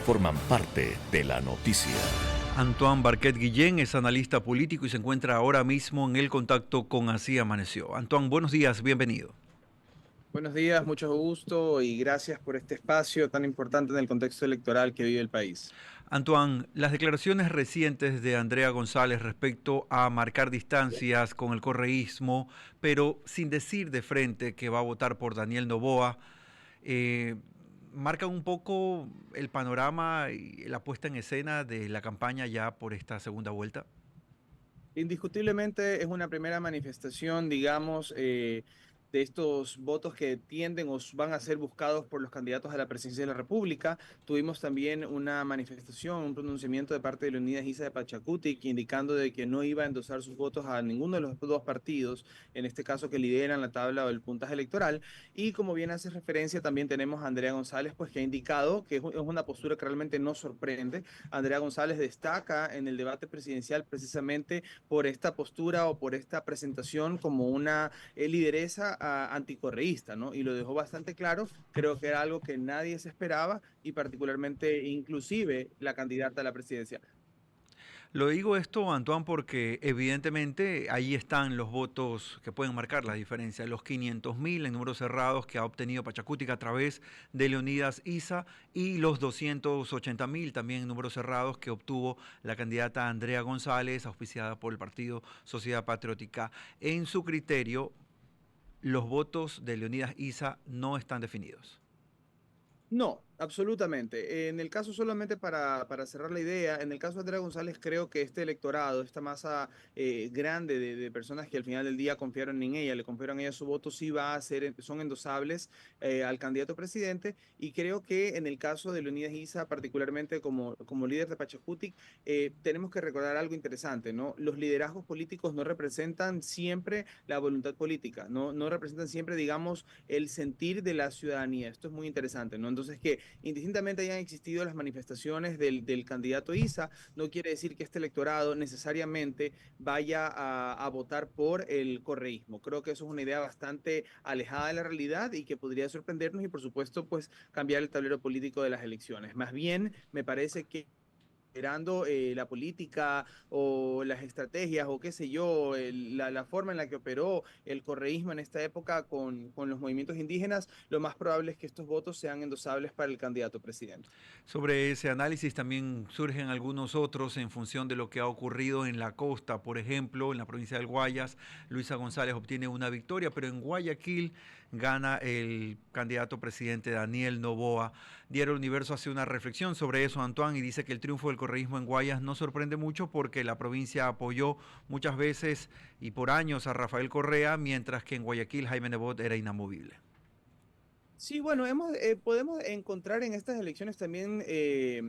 forman parte de la noticia. Antoine Barquet Guillén es analista político y se encuentra ahora mismo en el contacto con Así Amaneció. Antoine, buenos días, bienvenido. Buenos días, mucho gusto y gracias por este espacio tan importante en el contexto electoral que vive el país. Antoine, las declaraciones recientes de Andrea González respecto a marcar distancias con el correísmo, pero sin decir de frente que va a votar por Daniel Noboa, eh, marcan un poco el panorama y la puesta en escena de la campaña ya por esta segunda vuelta. Indiscutiblemente es una primera manifestación, digamos, de estos votos que tienden o van a ser buscados por los candidatos a la presidencia de la República. Tuvimos también una manifestación, un pronunciamiento de parte de Leonidas Issa de Pachacutic, indicando de que no iba a endosar sus votos a ninguno de los dos partidos, en este caso que lideran la tabla o el puntaje electoral. Y como bien hace referencia, también tenemos a Andrea González, pues que ha indicado que es una postura que realmente no sorprende. Andrea González destaca en el debate presidencial precisamente por esta postura o por esta presentación como una lideresa anticorreísta, ¿no? Y lo dejó bastante claro, creo que era algo que nadie se esperaba y particularmente inclusive la candidata a la presidencia. Lo digo esto, Antoine, porque evidentemente ahí están los votos que pueden marcar la diferencia. Los 500.000 en números cerrados que ha obtenido Pachacutic a través de Leonidas Issa y los 280.000 también en números cerrados que obtuvo la candidata Andrea González, auspiciada por el Partido Sociedad Patriótica. En su criterio, los votos de Leonidas Issa no están definidos. No, absolutamente. En el caso, solamente para cerrar la idea, en el caso de Andrea González, creo que este electorado, esta masa grande de personas que al final del día confiaron en ella, le confiaron a ella su voto, sí va a ser, son endosables al candidato presidente. Y creo que en el caso de Leonidas Issa, particularmente como líder de Pachacutic, tenemos que recordar algo interesante, ¿no? Los liderazgos políticos no representan siempre la voluntad política, no representan siempre, digamos, el sentir de la ciudadanía. Esto es muy interesante, ¿no? Entonces, que indistintamente hayan existido las manifestaciones del candidato Issa, no quiere decir que este electorado necesariamente vaya a votar por el correísmo. Creo que eso es una idea bastante alejada de la realidad y que podría sorprendernos y, por supuesto, pues cambiar el tablero político de las elecciones. Más bien, me parece que considerando la política o las estrategias o qué sé yo, la forma en la que operó el correísmo en esta época con los movimientos indígenas, lo más probable es que estos votos sean endosables para el candidato presidente. Sobre ese análisis también surgen algunos otros en función de lo que ha ocurrido en la costa. Por ejemplo, en la provincia del Guayas, Luisa González obtiene una victoria, pero en Guayaquil gana el candidato presidente Daniel Noboa. Diario Universo hace una reflexión sobre eso, Antoine, y dice que el triunfo del correísmo en Guayas no sorprende mucho porque la provincia apoyó muchas veces y por años a Rafael Correa, mientras que en Guayaquil Jaime Nebot era inamovible. Sí, bueno, podemos encontrar en estas elecciones también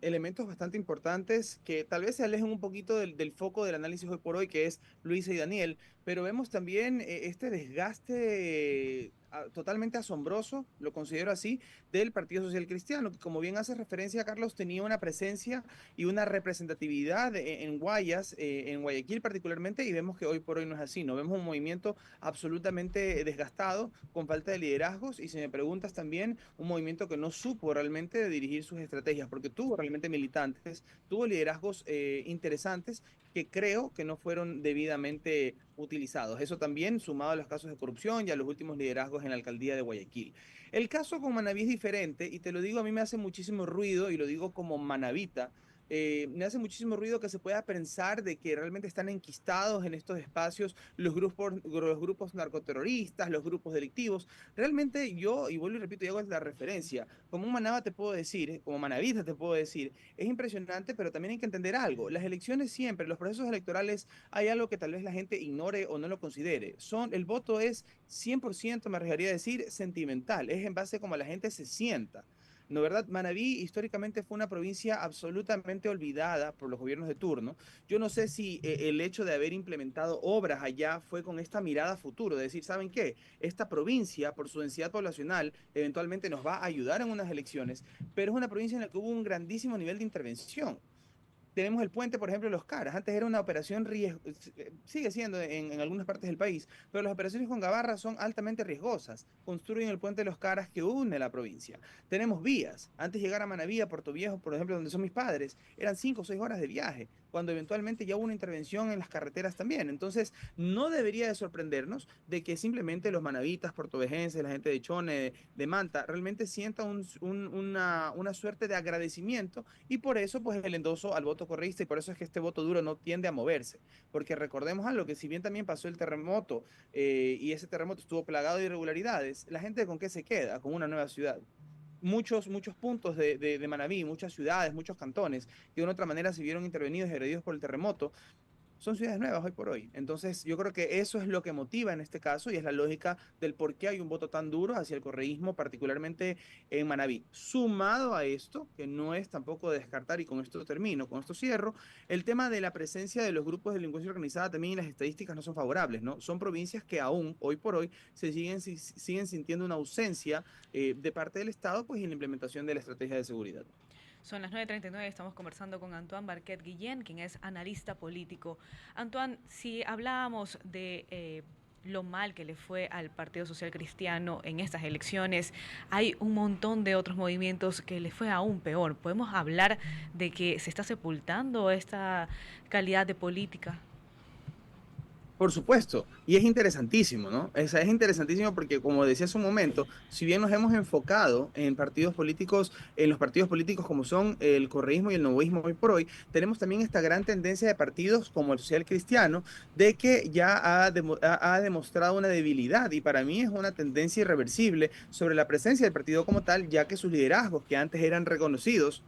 elementos bastante importantes que tal vez se alejen un poquito del foco del análisis hoy por hoy, que es Luisa y Daniel, pero vemos también este desgaste totalmente asombroso, lo considero así, del Partido Social Cristiano, que como bien hace referencia, Carlos, tenía una presencia y una representatividad en Guayas, en Guayaquil particularmente, y vemos que hoy por hoy no es así, no vemos un movimiento absolutamente desgastado, con falta de liderazgos y si me preguntas también, un movimiento que no supo realmente dirigir sus estrategias, porque tuvo realmente militantes, tuvo liderazgos interesantes que creo que no fueron debidamente utilizados. Eso también sumado a los casos de corrupción y a los últimos liderazgos en la alcaldía de Guayaquil. El caso con Manabí es diferente y te lo digo, a mí me hace muchísimo ruido y lo digo como manabita, me hace muchísimo ruido que se pueda pensar de que realmente están enquistados en estos espacios los grupos narcoterroristas, los grupos delictivos. Realmente yo, y vuelvo y repito, y hago la referencia, como un manaba te puedo decir, como manavista te puedo decir, es impresionante, pero también hay que entender algo. Las elecciones siempre, los procesos electorales, hay algo que tal vez la gente ignore o no lo considere. El voto es 100%, me arriesgaría a decir, sentimental, es en base a cómo la gente se sienta. ¿No, verdad? Manabí históricamente fue una provincia absolutamente olvidada por los gobiernos de turno. Yo no sé si el hecho de haber implementado obras allá fue con esta mirada a futuro, de decir, ¿saben qué? Esta provincia, por su densidad poblacional, eventualmente nos va a ayudar en unas elecciones, pero es una provincia en la que hubo un grandísimo nivel de intervención. Tenemos el puente, por ejemplo, de Los Caras. Antes era una operación sigue siendo en algunas partes del país, pero las operaciones con Gabarra son altamente riesgosas. Construyen el puente de Los Caras que une la provincia. Tenemos vías. Antes llegar a Manaví, a Puerto Viejo, por ejemplo, donde son mis padres, eran 5 o 6 horas de viaje, cuando eventualmente ya hubo una intervención en las carreteras también. Entonces, no debería de sorprendernos de que simplemente los manavitas, portovejenses, la gente de Chone, de Manta, realmente sienta una suerte de agradecimiento y por eso pues el endoso al voto correísta y por eso es que este voto duro no tiende a moverse. Porque recordemos algo, que si bien también pasó el terremoto y ese terremoto estuvo plagado de irregularidades, la gente con qué se queda, con una nueva ciudad. Muchos puntos de Manabí, muchas ciudades, muchos cantones que de una u otra manera se vieron intervenidos y agredidos por el terremoto, son ciudades nuevas hoy por hoy. Entonces, yo creo que eso es lo que motiva en este caso y es la lógica del por qué hay un voto tan duro hacia el correísmo, particularmente en Manabí. Sumado a esto, que no es tampoco de descartar, y con esto termino, con esto cierro, el tema de la presencia de los grupos de delincuencia organizada también y las estadísticas no son favorables, ¿no? Son provincias que aún, hoy por hoy, siguen sintiendo una ausencia de parte del Estado, pues, en la implementación de la estrategia de seguridad. Son las 9:39, estamos conversando con Antoine Barquet Guillén, quien es analista político. Antoine, si hablábamos de lo mal que le fue al Partido Social Cristiano en estas elecciones, hay un montón de otros movimientos que le fue aún peor. ¿Podemos hablar de que se está sepultando esta calidad de política? Por supuesto, y es interesantísimo, ¿no? Es interesantísimo porque, como decía hace un momento, si bien nos hemos enfocado en partidos políticos, en los partidos políticos como son el correísmo y el novoísmo hoy por hoy, tenemos también esta gran tendencia de partidos como el social cristiano, de que ya ha demostrado una debilidad, y para mí es una tendencia irreversible sobre la presencia del partido como tal, ya que sus liderazgos, que antes eran reconocidos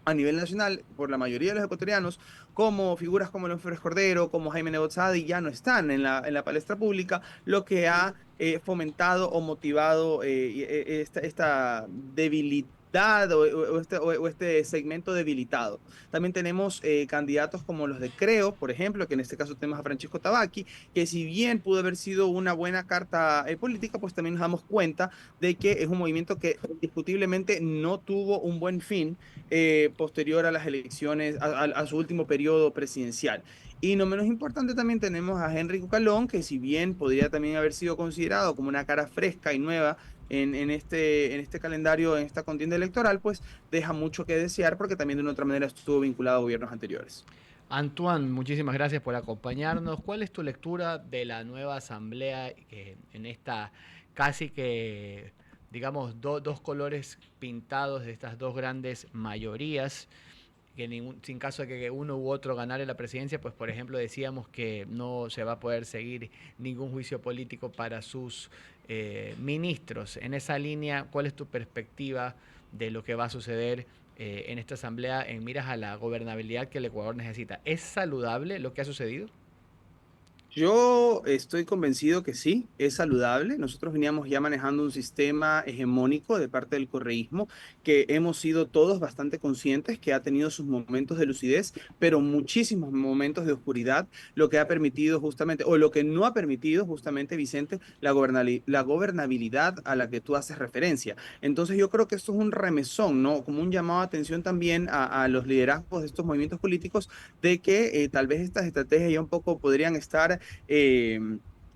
a nivel nacional por la mayoría de los ecuatorianos, como figuras como León Férez Cordero, como Jaime Nebot Sadi, ya no están en la palestra pública, lo que ha fomentado o motivado esta debilidad o este segmento debilitado. También tenemos candidatos como los de Creo, por ejemplo, que en este caso tenemos a Francisco Tabaqui, que si bien pudo haber sido una buena carta política, pues también nos damos cuenta de que es un movimiento que indiscutiblemente no tuvo un buen fin posterior a las elecciones, a su último periodo presidencial. Y no menos importante también tenemos a Henry Cucalón, que si bien podría también haber sido considerado como una cara fresca y nueva en este calendario, en esta contienda electoral, pues deja mucho que desear porque también de una otra manera estuvo vinculado a gobiernos anteriores. Antoine, muchísimas gracias por acompañarnos. ¿Cuál es tu lectura de la nueva asamblea en esta casi que, digamos, dos colores pintados de estas dos grandes mayorías? Que sin caso de que uno u otro ganara la presidencia, pues por ejemplo decíamos que no se va a poder seguir ningún juicio político para sus ministros. En esa línea, ¿cuál es tu perspectiva de lo que va a suceder en esta asamblea en miras a la gobernabilidad que el Ecuador necesita? ¿Es saludable lo que ha sucedido? Yo estoy convencido que sí, es saludable. Nosotros veníamos ya manejando un sistema hegemónico de parte del correísmo que hemos sido todos bastante conscientes que ha tenido sus momentos de lucidez, pero muchísimos momentos de oscuridad, lo que ha permitido justamente, o lo que no ha permitido justamente, Vicente, la gobernabilidad a la que tú haces referencia. Entonces yo creo que esto es un remesón, ¿no? Como un llamado a atención también a los liderazgos de estos movimientos políticos de que tal vez estas estrategias ya un poco podrían estar eh,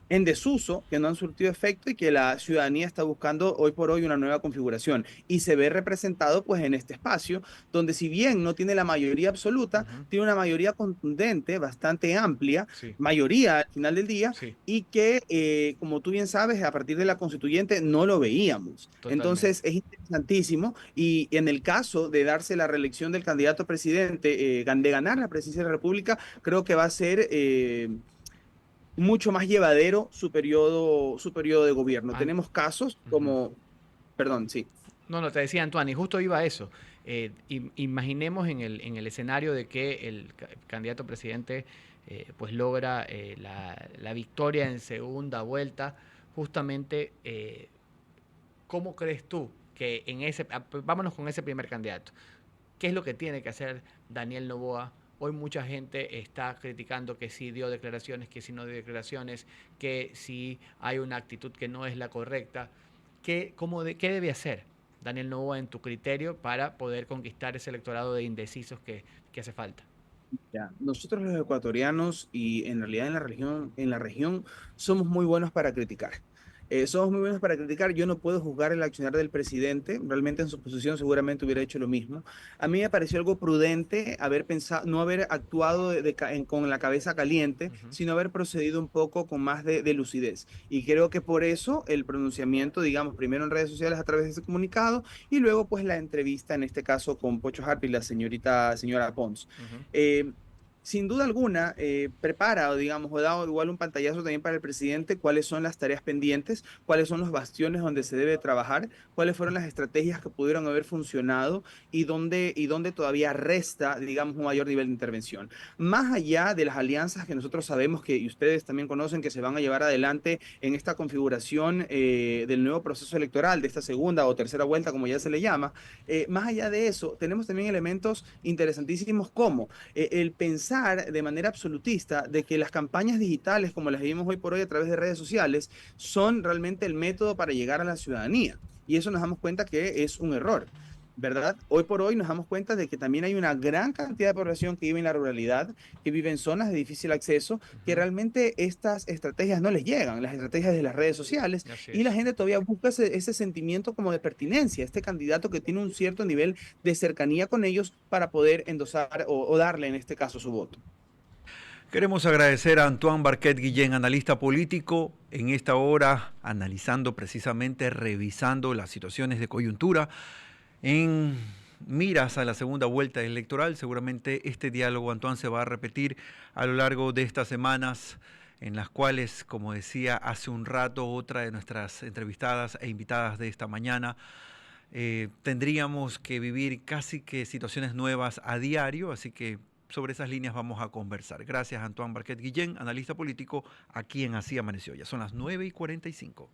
en desuso, que no han surtido efecto y que la ciudadanía está buscando hoy por hoy una nueva configuración. Y se ve representado pues en este espacio, donde si bien no tiene la mayoría absoluta, tiene una mayoría contundente, bastante amplia, Sí, mayoría al final del día, sí, y que, como tú bien sabes, a partir de la constituyente no lo veíamos. Entonces totalmente. es interesantísimo y en el caso de darse la reelección del candidato a presidente, de ganar la presidencia de la República, creo que va a ser mucho más llevadero su periodo de gobierno. An- Tenemos casos Ujú. como, perdón, sí. No, no, te decía Antoine, y justo iba a eso. Imaginemos en el escenario de que el candidato a presidente pues logra la victoria en segunda vuelta, justamente, ¿cómo crees tú que vámonos con ese primer candidato? ¿Qué es lo que tiene que hacer Daniel Noboa? Hoy mucha gente está criticando que sí dio declaraciones, que sí no dio declaraciones, que sí hay una actitud que no es la correcta. ¿Qué debe hacer Daniel Noboa en tu criterio para poder conquistar ese electorado de indecisos que hace falta? Ya, nosotros los ecuatorianos y en realidad en la región somos muy buenos para criticar. Somos muy buenos para criticar. Yo no puedo juzgar el accionar del presidente. Realmente en su posición seguramente hubiera hecho lo mismo. A mí me pareció algo prudente haber pensado, no haber actuado con la cabeza caliente, Ujú. sino haber procedido un poco con más de lucidez. Y creo que por eso el pronunciamiento, digamos, primero en redes sociales a través de ese comunicado y luego pues la entrevista, en este caso con Pocho Harp y la señora Pons. Ujú. Sin duda alguna, prepara, o digamos, o da igual un pantallazo también para el presidente, cuáles son las tareas pendientes, cuáles son los bastiones donde se debe trabajar, cuáles fueron las estrategias que pudieron haber funcionado y dónde todavía resta, digamos, un mayor nivel de intervención. Más allá de las alianzas que nosotros sabemos que, y ustedes también conocen, que se van a llevar adelante en esta configuración del nuevo proceso electoral, de esta segunda o tercera vuelta, como ya se le llama, más allá de eso, tenemos también elementos interesantísimos como el pensar de manera absolutista de que las campañas digitales, como las vivimos hoy por hoy a través de redes sociales, son realmente el método para llegar a la ciudadanía. Y eso nos damos cuenta que es un error. ¿Verdad? Hoy por hoy nos damos cuenta de que también hay una gran cantidad de población que vive en la ruralidad, que vive en zonas de difícil acceso, que Ujú. realmente estas estrategias no les llegan, las estrategias de las redes sociales, Así y la es. gente todavía busca ese sentimiento como de pertinencia, este candidato que tiene un cierto nivel de cercanía con ellos para poder endosar o darle en este caso su voto. Queremos agradecer a Antoine Barquet Guillén, analista político, en esta hora analizando precisamente, revisando las situaciones de coyuntura en miras a la segunda vuelta electoral. Seguramente este diálogo, Antoine, se va a repetir a lo largo de estas semanas en las cuales, como decía hace un rato otra de nuestras entrevistadas e invitadas de esta mañana, tendríamos que vivir casi que situaciones nuevas a diario, así que sobre esas líneas vamos a conversar. Gracias, Antoine Barquet Guillén, analista político, aquí en Así Amaneció. Ya son las 9:45.